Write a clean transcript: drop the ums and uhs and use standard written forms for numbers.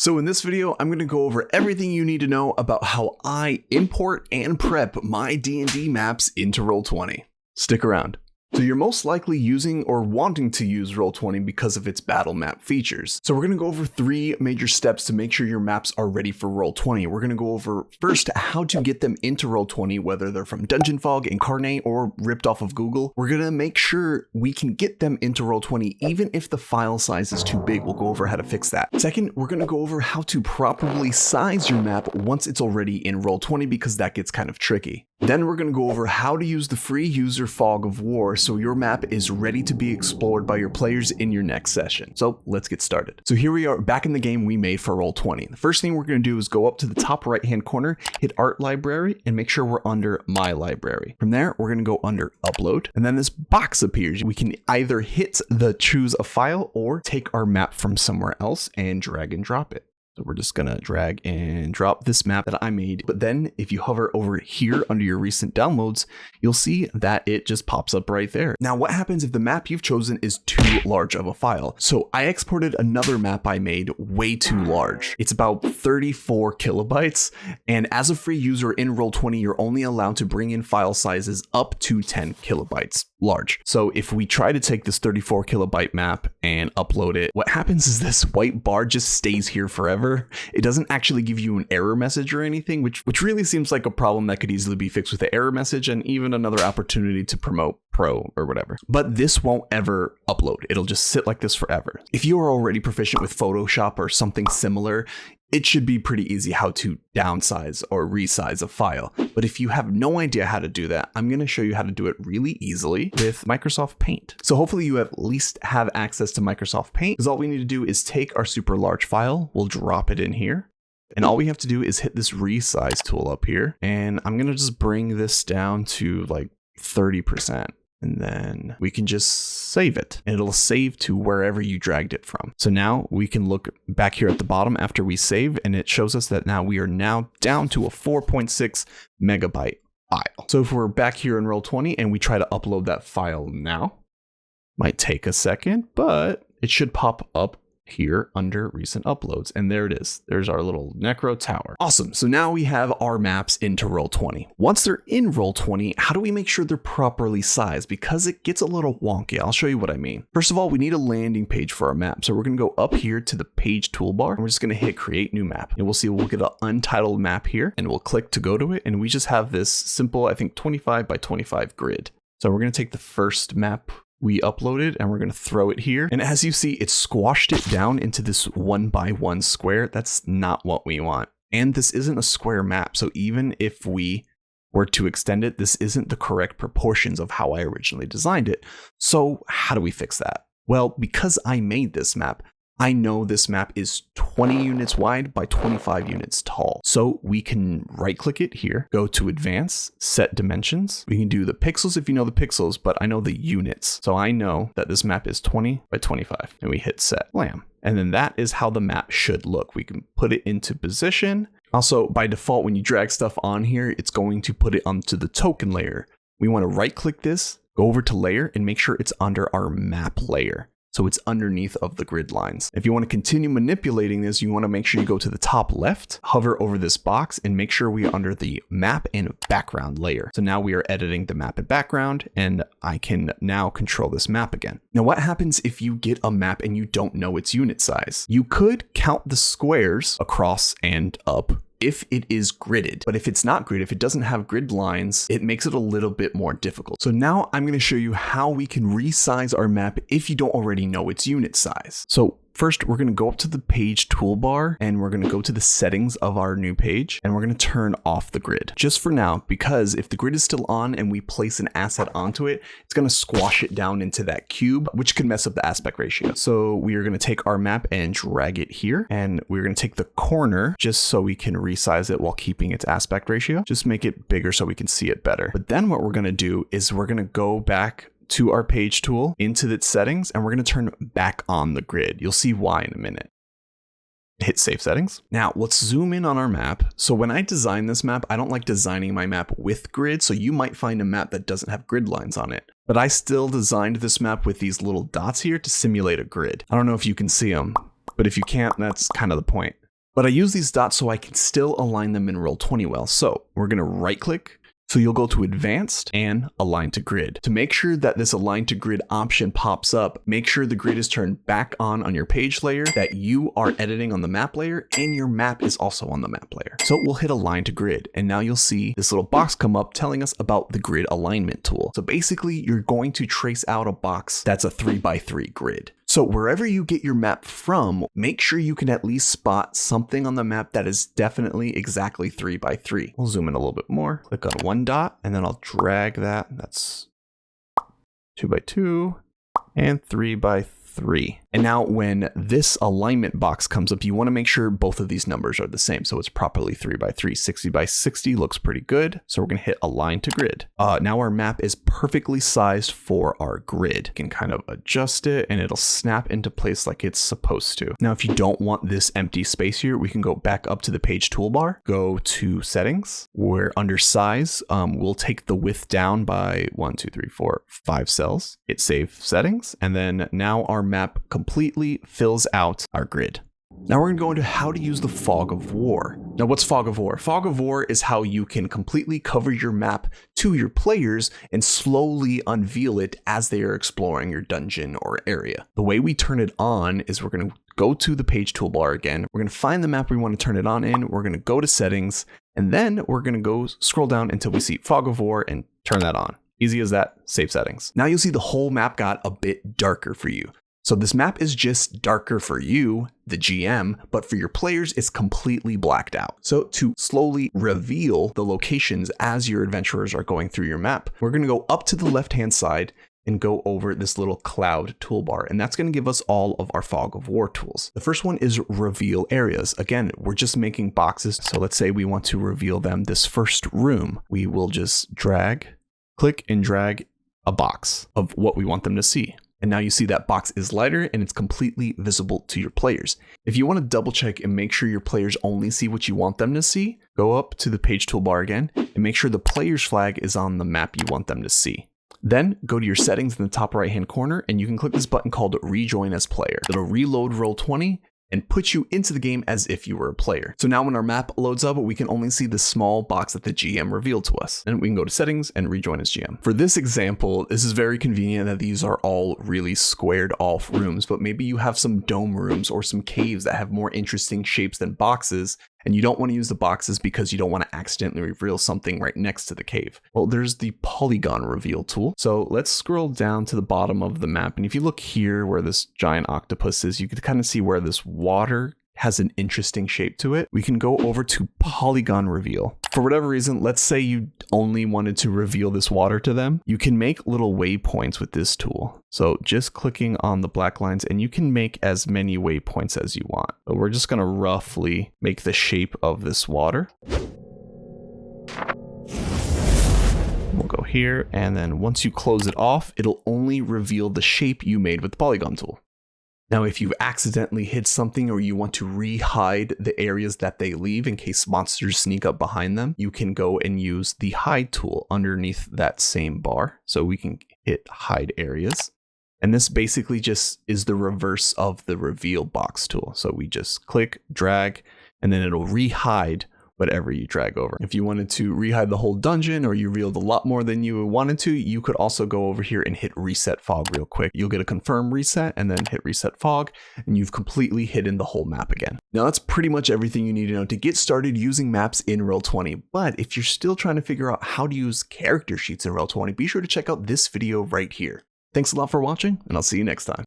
So in this video, I'm going to go over everything you need to know about how I import and prep my D&D maps into Roll20. Stick around. So you're most likely using or wanting to use Roll20 because of its battle map features. So we're going to go over 3 major steps to make sure your maps are ready for Roll20. We're going to go over first how to get them into Roll20, whether they're from Dungeon Fog, Incarnate, or ripped off of Google. We're going to make sure we can get them into Roll20 even if the file size is too big. We'll go over how to fix that. Second, we're going to go over how to properly size your map once it's already in Roll20 because that gets kind of tricky. Then we're going to go over how to use the free user Fog of War so your map is ready to be explored by your players in your next session. So let's get started. So here we are back in the game we made for Roll20. The first thing we're going to do is go up to the top right hand corner, hit Art Library, and make sure we're under My Library. From there, we're going to go under Upload, and then this box appears. We can either hit the choose a file or take our map from somewhere else and drag and drop it. So we're just gonna drag and drop this map that I made. But then if you hover over here under your recent downloads, you'll see that it just pops up right there. Now, what happens if the map you've chosen is too large of a file? So I exported another map I made way too large. It's about 34 kilobytes. And as a free user in Roll20, you're only allowed to bring in file sizes up to 10 kilobytes large. So if we try to take this 34 kilobyte map and upload it, what happens is this white bar just stays here forever. It doesn't actually give you an error message or anything, which really seems like a problem that could easily be fixed with the error message and even another opportunity to promote Pro or whatever. But this won't ever upload. It'll just sit like this forever. If you are already proficient with Photoshop or something similar, it should be pretty easy how to downsize or resize a file. But if you have no idea how to do that, I'm going to show you how to do it really easily with Microsoft Paint. So hopefully you at least have access to Microsoft Paint, because all we need to do is take our super large file, we'll drop it in here. And all we have to do is hit this resize tool up here. And I'm going to just bring this down to like 30%. And then we can just save it, and it'll save to wherever you dragged it from. So now we can look back here at the bottom after we save, and it shows us that now we are now down to a 4.6 megabyte file. So if we're back here in Roll20 and we try to upload that file now, might take a second, but it should pop up here under recent uploads, and there it is. There's our little Necro Tower. Awesome. So now we have our maps into Roll20. Once they're in Roll20, how do we make sure they're properly sized? Because it gets a little wonky. I'll show you what I mean. First of all, we need a landing page for our map. So we're going to go up here to the page toolbar, and we're just going to hit create new map, and we'll see we'll get an untitled map here, and we'll click to go to it, and we just have this simple, I think 25 by 25 grid. So we're going to take the first map we uploaded and we're going to throw it here. And as you see, it squashed it down into this 1 by 1 square. That's not what we want. And this isn't a square map. So even if we were to extend it, this isn't the correct proportions of how I originally designed it. So how do we fix that? Well, because I made this map, I know this map is 20 units wide by 25 units tall. So we can right click it here, go to advanced, set dimensions. We can do the pixels if you know the pixels, but I know the units. So I know that this map is 20 by 25, and we hit set, blam. And then that is how the map should look. We can put it into position. Also, by default, when you drag stuff on here, it's going to put it onto the token layer. We want to right click this, go over to layer, and make sure it's under our map layer. So it's underneath of the grid lines. If you want to continue manipulating this, you want to make sure you go to the top left, hover over this box, and make sure we are under the map and background layer. So now we are editing the map and background, and I can now control this map again. Now, what happens if you get a map and you don't know its unit size? You could count the squares across and up if it is gridded. But if it's not gridded, if it doesn't have grid lines, it makes it a little bit more difficult. So now I'm going to show you how we can resize our map if you don't already know its unit size. So first, we're going to go up to the page toolbar, and we're going to go to the settings of our new page, and we're going to turn off the grid just for now, because if the grid is still on and we place an asset onto it, it's going to squash it down into that cube, which could mess up the aspect ratio. So we are going to take our map and drag it here, and we're going to take the corner just so we can resize it while keeping its aspect ratio. Just make it bigger so we can see it better. But then what we're going to do is we're going to go back to our page tool into its settings, and we're going to turn back on the grid. You'll see why in a minute. Hit save settings. Now let's zoom in on our map. So when I design this map, I don't like designing my map with grid. So you might find a map that doesn't have grid lines on it, but I still designed this map with these little dots here to simulate a grid. I don't know if you can see them, but if you can't, that's kind of the point. But I use these dots so I can still align them in Roll20 well. So we're going to right click. So you'll go to Advanced and Align to Grid. To make sure that this Align to Grid option pops up, make sure the grid is turned back on your page layer, that you are editing on the map layer, and your map is also on the map layer. So we'll hit Align to Grid, and now you'll see this little box come up telling us about the grid alignment tool. So basically, you're going to trace out a box that's a 3x3 grid. So wherever you get your map from, make sure you can at least spot something on the map that is definitely exactly 3x3. We'll zoom in a little bit more, click on one dot, and then I'll drag that. That's 2x2 and 3x3. And now when this alignment box comes up, you want to make sure both of these numbers are the same. So it's properly 3x3, 60x60 looks pretty good. So we're going to hit Align to Grid. Now our map is perfectly sized for our grid. You can kind of adjust it and it'll snap into place like it's supposed to. Now, if you don't want this empty space here, we can go back up to the page toolbar, go to Settings, where under Size, we'll take the width down by 5 cells, hit Save Settings, and then now our map completely fills out our grid. Now we're going to go into how to use the Fog of War. Now what's Fog of War? Fog of War is how you can completely cover your map to your players and slowly unveil it as they are exploring your dungeon or area. The way we turn it on is we're going to go to the page toolbar again. We're going to find the map we want to turn it on in. We're going to go to Settings, and then we're going to go scroll down until we see Fog of War and turn that on. Easy as that, save settings. Now you'll see the whole map got a bit darker for you. So this map is just darker for you, the GM, but for your players, it's completely blacked out. So to slowly reveal the locations as your adventurers are going through your map, we're going to go up to the left-hand side and go over this little cloud toolbar, and that's going to give us all of our Fog of War tools. The first one is Reveal Areas. Again, we're just making boxes. So let's say we want to reveal them this first room. We will just click and drag a box of what we want them to see. And now you see that box is lighter and it's completely visible to your players. If you want to double check and make sure your players only see what you want them to see, go up to the page toolbar again and make sure the player's flag is on the map you want them to see. Then go to your settings in the top right hand corner and you can click this button called Rejoin as Player. It'll reload Roll20 and put you into the game as if you were a player. So now when our map loads up, we can only see the small box that the GM revealed to us. And we can go to Settings and Rejoin as GM. For this example, this is very convenient that these are all really squared off rooms, but maybe you have some dome rooms or some caves that have more interesting shapes than boxes, and you don't want to use the boxes because you don't want to accidentally reveal something right next to the cave. Well, there's the polygon reveal tool. So let's scroll down to the bottom of the map. And if you look here where this giant octopus is, you can kind of see where this water has an interesting shape to it. We can go over to polygon reveal. For whatever reason, let's say you only wanted to reveal this water to them. You can make little waypoints with this tool. So just clicking on the black lines and you can make as many waypoints as you want. But we're just going to roughly make the shape of this water. We'll go here, and then once you close it off, it'll only reveal the shape you made with the polygon tool. Now, if you accidentally hit something or you want to re-hide the areas that they leave in case monsters sneak up behind them, you can go and use the hide tool underneath that same bar. So we can hit hide areas. And this basically just is the reverse of the reveal box tool. So we just click, drag, and then it'll re-hide whatever you drag over. If you wanted to re-hide the whole dungeon or you revealed a lot more than you wanted to, you could also go over here and hit reset fog real quick. You'll get a confirm reset and then hit reset fog and you've completely hidden the whole map again. Now that's pretty much everything you need to know to get started using maps in Roll20. But if you're still trying to figure out how to use character sheets in Roll20, be sure to check out this video right here. Thanks a lot for watching and I'll see you next time.